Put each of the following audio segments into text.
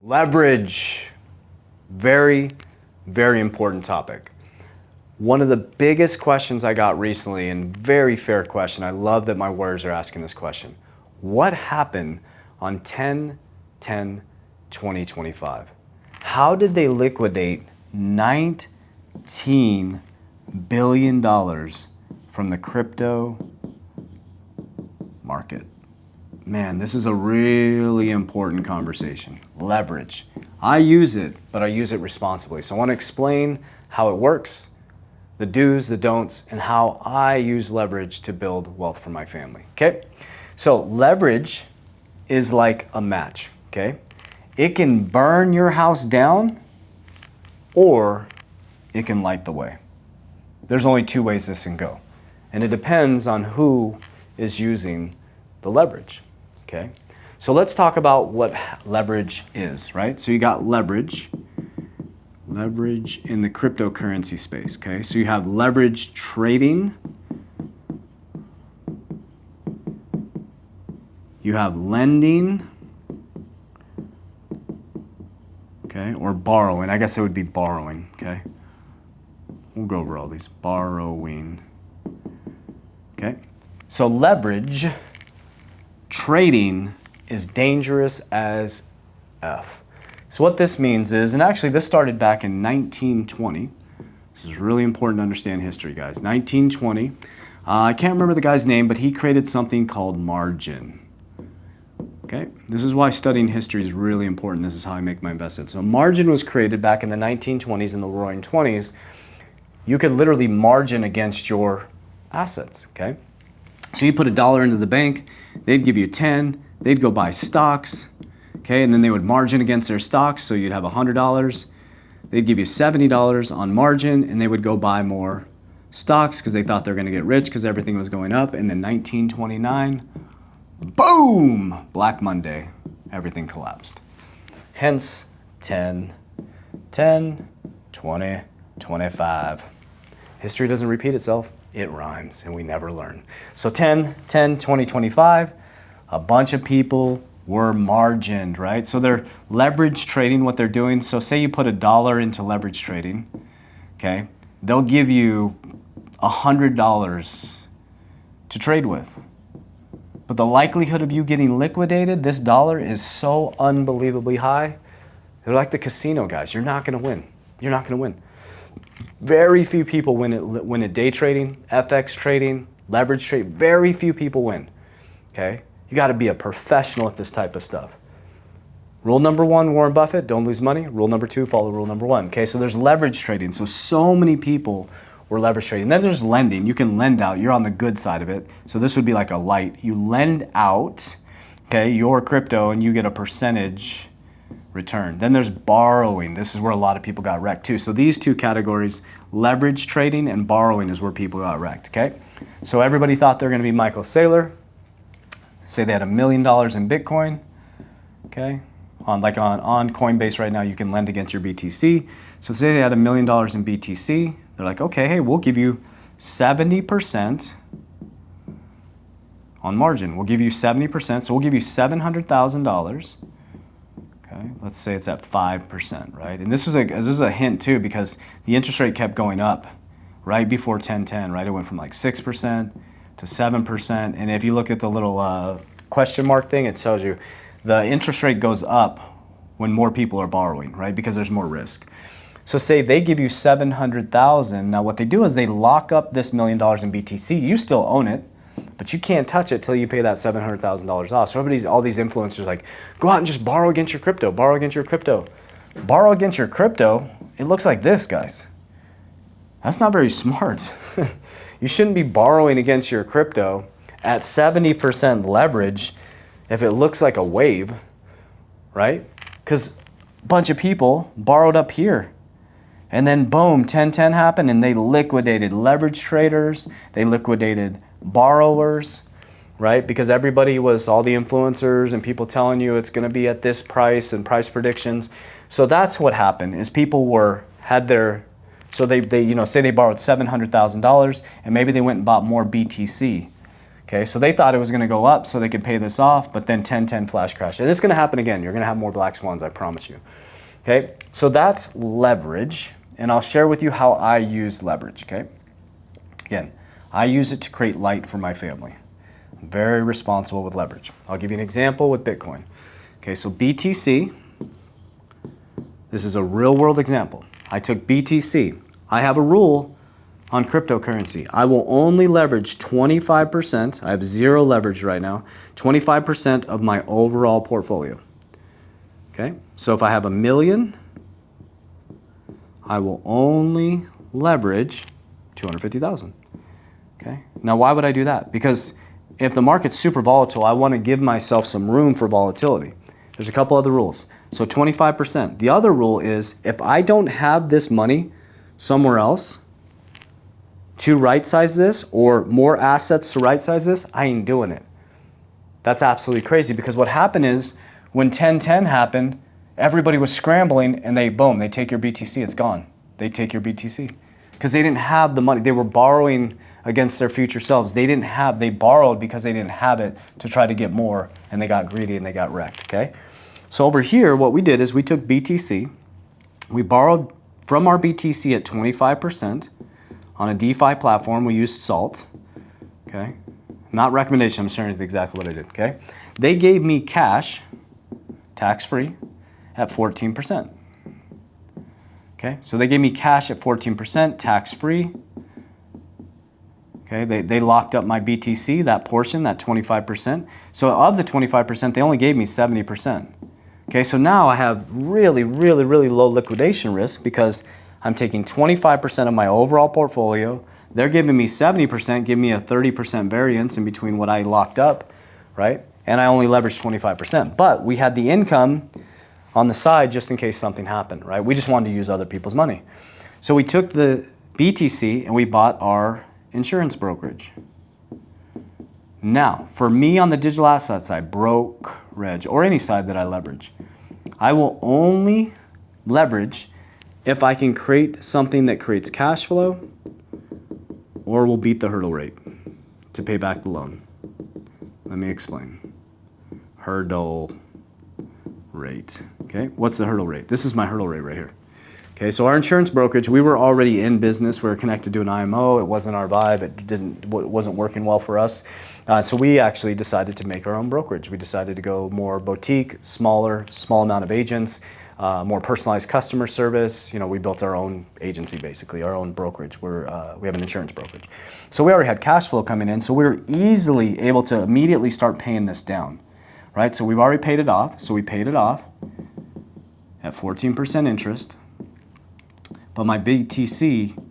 Leverage, very, very important topic. One of the biggest questions I got recently, and very fair question, I love that my warriors are asking this question. What happened on 10/10/2025? How did they liquidate $19 billion from the crypto market? Man, this is a really important conversation. Leverage. I use it, but I use it responsibly. So I want to explain how it works, the do's, the don'ts, and how I use leverage to build wealth for my family. Okay? So leverage is like a match. Okay? It can burn your house down or it can light the way. There's only two ways this can go. And it depends on who is using the leverage. Okay, so let's talk about what leverage is, right? So you got leverage in the cryptocurrency space, okay? So you have leverage trading, you have lending, okay, or borrowing. I guess it would be borrowing, okay? We'll go over all these. Borrowing, okay? So leverage trading is dangerous as F. So what this means is, and actually this started back in 1920. This is really important to understand history, guys. 1920. I can't remember the guy's name, but he created something called margin. Okay, this is why studying history is really important. This is how I make my investments. So margin was created back in the 1920s and the roaring 20s. You could literally margin against your assets, okay? So you put $1 into the bank, they'd give you 10, they'd go buy stocks, okay, and then they would margin against their stocks, so you'd have $100. They'd give you $70 on margin, and they would go buy more stocks because they thought they were going to get rich because everything was going up. And then 1929, boom, Black Monday, everything collapsed. Hence 10, 20, 25. History doesn't repeat itself. It rhymes, and we never learn. So 20, 25, a bunch of people were margined, right? So they're leverage trading what they're doing. So say you put $1 into leverage trading, okay? They'll give you $100 to trade with. But the likelihood of you getting liquidated, this dollar is so unbelievably high. They're like the casino guys. You're not gonna win. You're not gonna win. Very few people win at day trading, FX trading, leverage trading. Very few people win, okay? You gotta be a professional at this type of stuff. Rule number 1, Warren Buffett, don't lose money. Rule number 2, follow rule number 1. Okay, so there's leverage trading. So many people were leverage trading. Then there's lending. You can lend out. You're on the good side of it. So this would be like a light. You lend out, okay, your crypto and you get a percentage return. Then there's borrowing. This is where a lot of people got wrecked too. So these two categories, leverage trading and borrowing, is where people got wrecked, okay? So everybody thought they were gonna be Michael Saylor. Say they had $1 million in Bitcoin, okay? On Coinbase right now, you can lend against your BTC. So say they had $1 million in BTC. They're like, okay, hey, we'll give you 70% on margin. We'll give you 70%, so we'll give you $700,000. Okay, let's say it's at 5%, right? And this is a hint too, because the interest rate kept going up right before 10/10, right? It went from like 6% to 7%. And if you look at the little question mark thing, it tells you the interest rate goes up when more people are borrowing, right? Because there's more risk. So say they give you 700,000. Now what they do is they lock up this $1 million in BTC. You still own it, but you can't touch it till you pay that $700,000 off. So all these influencers like, go out and just borrow against your crypto, borrow against your crypto. Borrow against your crypto, it looks like this, guys. That's not very smart. You shouldn't be borrowing against your crypto at 70% leverage if it looks like a wave, right? Because a bunch of people borrowed up here. And then boom, 10/10 happened and they liquidated leverage traders, they liquidated borrowers, right? Because everybody was, all the influencers and people telling you it's gonna be at this price and price predictions. So that's what happened, is people so they say they borrowed $700,000 and maybe they went and bought more BTC. Okay, so they thought it was going to go up so they could pay this off, but then 10-10 flash crash. And it's going to happen again. You're going to have more black swans, I promise you. Okay, so that's leverage, and I'll share with you how I use leverage, okay? Again, I use it to create light for my family. I'm very responsible with leverage. I'll give you an example with Bitcoin. Okay, so BTC, this is a real world example. I took BTC. I have a rule on cryptocurrency. I will only leverage 25%, I have zero leverage right now, 25% of my overall portfolio. Okay, so if I have $1 million, I will only leverage 250,000. Okay, now why would I do that? Because if the market's super volatile, I want to give myself some room for volatility. There's a couple other rules. So 25%. The other rule is if I don't have this money somewhere else to right size this or more assets to right size this, I ain't doing it. That's absolutely crazy because what happened is when 10-10 happened, everybody was scrambling and they take your BTC, it's gone. They take your BTC because they didn't have the money. They were borrowing against their future selves. They borrowed because they didn't have it to try to get more and they got greedy and they got wrecked, okay? So over here, what we did is we took BTC, we borrowed from our BTC at 25%, on a DeFi platform, we used Salt, okay? Not recommendation, I'm sharing exactly what I did, okay? They gave me cash, tax-free, at 14%. Okay, so they gave me cash at 14%, tax-free. Okay, they locked up my BTC, that portion, that 25%. So of the 25%, they only gave me 70%. Okay, so now I have really, really, really low liquidation risk because I'm taking 25% of my overall portfolio. They're giving me 70%, giving me a 30% variance in between what I locked up, right? And I only leveraged 25%. But we had the income on the side just in case something happened, right? We just wanted to use other people's money. So we took the BTC and we bought our insurance brokerage. Now, for me on the digital asset side, brokerage, or any side that I leverage, I will only leverage if I can create something that creates cash flow or will beat the hurdle rate to pay back the loan. Let me explain. Hurdle rate. Okay, what's the hurdle rate? This is my hurdle rate right here. Okay, so our insurance brokerage, we were already in business. We were connected to an IMO. It wasn't our vibe. It wasn't working well for us. So we actually decided to make our own brokerage. We decided to go more boutique, small amount of agents, more personalized customer service. You know, we built our own agency, basically, our own brokerage. We have an insurance brokerage. So we already had cash flow coming in, so we were easily able to immediately start paying this down, right? So we've already paid it off. So we paid it off at 14% interest, but my BTC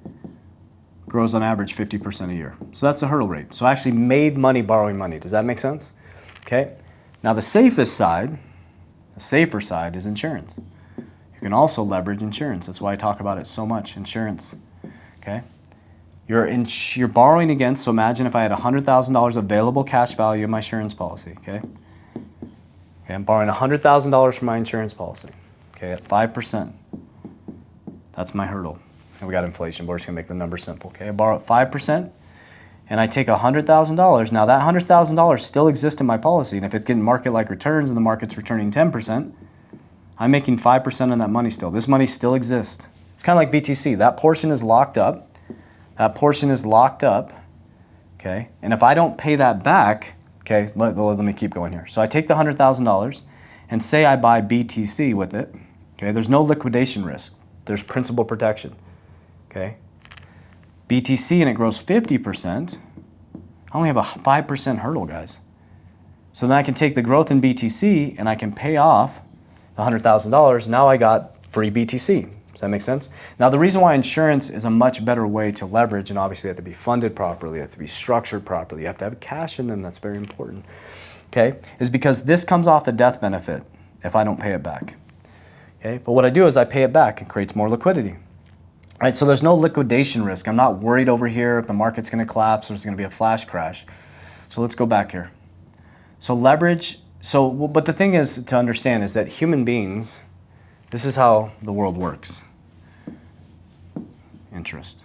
grows on average 50% a year. So that's the hurdle rate. So I actually made money borrowing money. Does that make sense? Okay. Now the safer side is insurance. You can also leverage insurance. That's why I talk about it so much, insurance. Okay. You're borrowing against, so imagine if I had $100,000 available cash value in my insurance policy, okay? Okay, I'm borrowing $100,000 from my insurance policy, okay, at 5%. That's my hurdle. And we got inflation, but we're just gonna make the number simple, okay? I borrow at 5%, and I take $100,000. Now that $100,000 still exists in my policy, and if it's getting market-like returns and the market's returning 10%, I'm making 5% on that money still. This money still exists. It's kind of like BTC. That portion is locked up. That portion is locked up, okay? And if I don't pay that back, okay, let me keep going here. So I take the $100,000 and say I buy BTC with it, okay? There's no liquidation risk. There's principal protection, okay? BTC and it grows 50%. I only have a 5% hurdle, guys. So then I can take the growth in BTC and I can pay off the $100,000. Now I got free BTC. Does that make sense? Now the reason why insurance is a much better way to leverage, and obviously you have to be funded properly, you have to be structured properly, you have to have cash in them, that's very important, okay, is because this comes off the death benefit if I don't pay it back. Okay, but what I do is I pay it back. It creates more liquidity. All right, so there's no liquidation risk. I'm not worried over here if the market's going to collapse or there's going to be a flash crash. So let's go back here. So leverage. But the thing is to understand is that human beings, this is how the world works. Interest.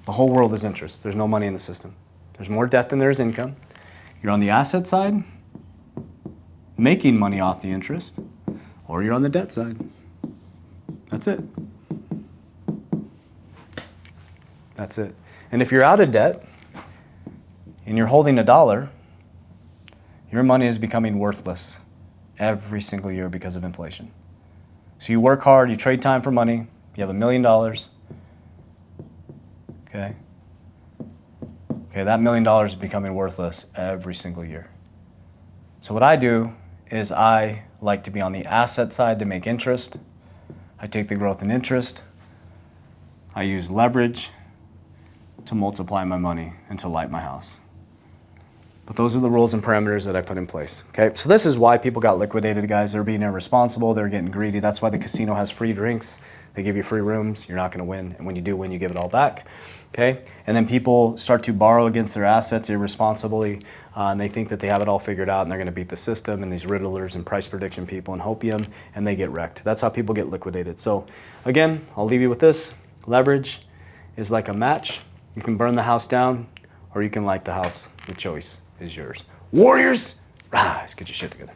The whole world is interest. There's no money in the system. There's more debt than there is income. You're on the asset side, making money off the interest, or you're on the debt side. That's it. That's it. And if you're out of debt and you're holding $1, your money is becoming worthless every single year because of inflation. So you work hard, you trade time for money, you have $1 million. Okay? Okay, that $1 million is becoming worthless every single year. So what I do is I like to be on the asset side to make interest. I take the growth in interest. I use leverage to multiply my money and to light my house. But those are the rules and parameters that I put in place. Okay, so this is why people got liquidated, guys. They're being irresponsible. They're getting greedy. That's why the casino has free drinks. They give you free rooms. You're not going to win. And when you do win, you give it all back. Okay, and then people start to borrow against their assets irresponsibly, and they think that they have it all figured out and they're going to beat the system, and these riddlers and price prediction people and hopium, and they get wrecked. That's how people get liquidated. So again, I'll leave you with this. Leverage is like a match. You can burn the house down or you can light the house. The choice is yours. Warriors, rise, get your shit together.